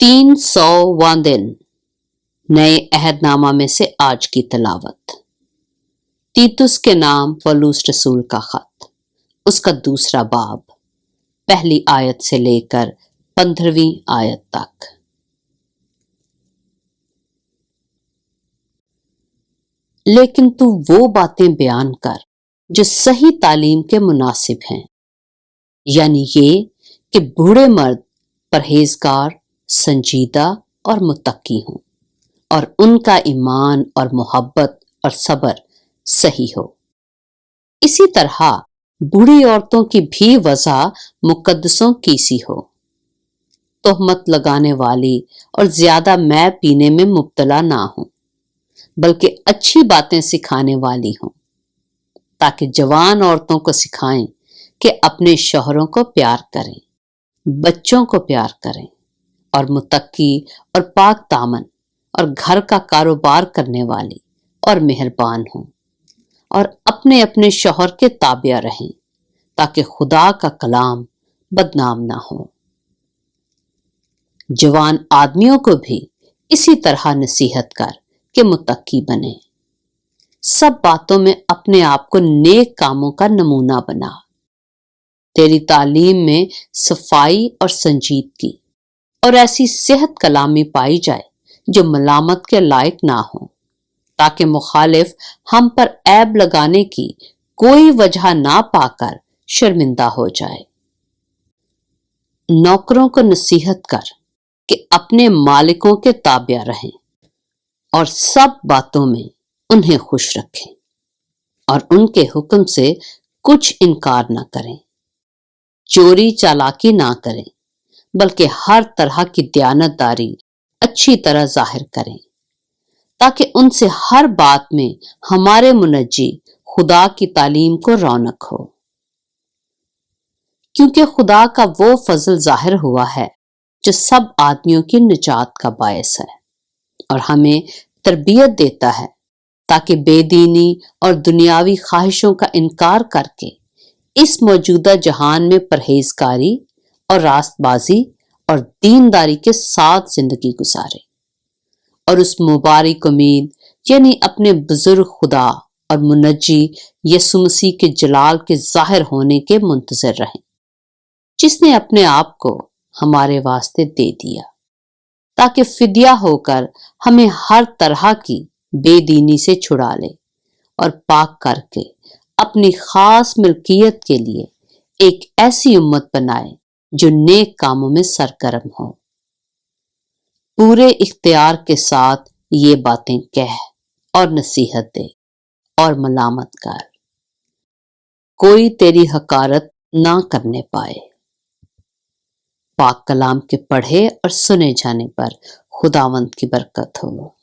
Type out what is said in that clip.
300वां दिन नए अहदनामा में से आज की तलावत। तीतुस के नाम पौलुस रसूल का खत, उसका दूसरा बाब, पहली आयत से लेकर 15वीं आयत तक। लेकिन तू वो बातें बयान कर जो सही तालीम के मुनासिब हैं, यानी ये कि बूढ़े मर्द परहेजगार, संजीदा और मुत्तकी हों और उनका ईमान और मोहब्बत और सब्र सही हो। इसी तरह बूढ़ी औरतों की भी वजह मुकद्दसों की सी हो, तोहमत लगाने वाली और ज्यादा मै पीने में मुब्तला ना हो, बल्कि अच्छी बातें सिखाने वाली हों, ताकि जवान औरतों को सिखाएं कि अपने शौहरों को प्यार करें, बच्चों को प्यार करें और मुत्तकी और पाक दामन और घर का कारोबार करने वाली और मेहरबान हों और अपने अपने शौहर के ताबिया रहें, ताकि खुदा का कलाम बदनाम ना हो। जवान आदमियों को भी इसी तरह नसीहत कर कि मुत्तकी बने। सब बातों में अपने आप को नेक कामों का नमूना बना। तेरी तालीम में सफाई और संजीदगी और ऐसी सेहत कलामी पाई जाए जो मलामत के लायक ना हो, ताकि मुखालिफ हम पर ऐब लगाने की कोई वजह ना पाकर शर्मिंदा हो जाए। नौकरों को नसीहत कर कि अपने मालिकों के ताबिया रहें और सब बातों में उन्हें खुश रखें और उनके हुक्म से कुछ इनकार ना करें। चोरी चालाकी ना करें, बल्कि हर तरह की दयानतदारी अच्छी तरह जाहिर करें, ताकि उनसे हर बात में हमारे मुनज्जी खुदा की तालीम को रौनक हो। क्योंकि खुदा का वो फजल जाहिर हुआ है जो सब आदमियों की निजात का बायस है और हमें तरबियत देता है, ताकि बेदीनी और दुनियावी ख्वाहिशों का इनकार करके इस मौजूदा जहान में परहेजगारी और रास्तबाजी और दीनदारी के साथ जिंदगी गुजारे और उस मुबारक उम्मीद यानी अपने बुजुर्ग खुदा और मुनज्जी यसु मसीह के जलाल के जाहिर होने के मुंतजर रहें, जिसने अपने आप को हमारे वास्ते दे दिया, ताकि फिदिया होकर हमें हर तरह की बेदीनी से छुड़ा ले और पाक करके अपनी खास मिल्कियत के लिए एक ऐसी उम्मत बनाए जो नेक कामों में सरगर्म हो। पूरे इख्तियार के साथ ये बातें कह और नसीहत दे और मलामत कर, कोई तेरी हकारत ना करने पाए। पाक कलाम के पढ़े और सुने जाने पर खुदावंद की बरकत हो।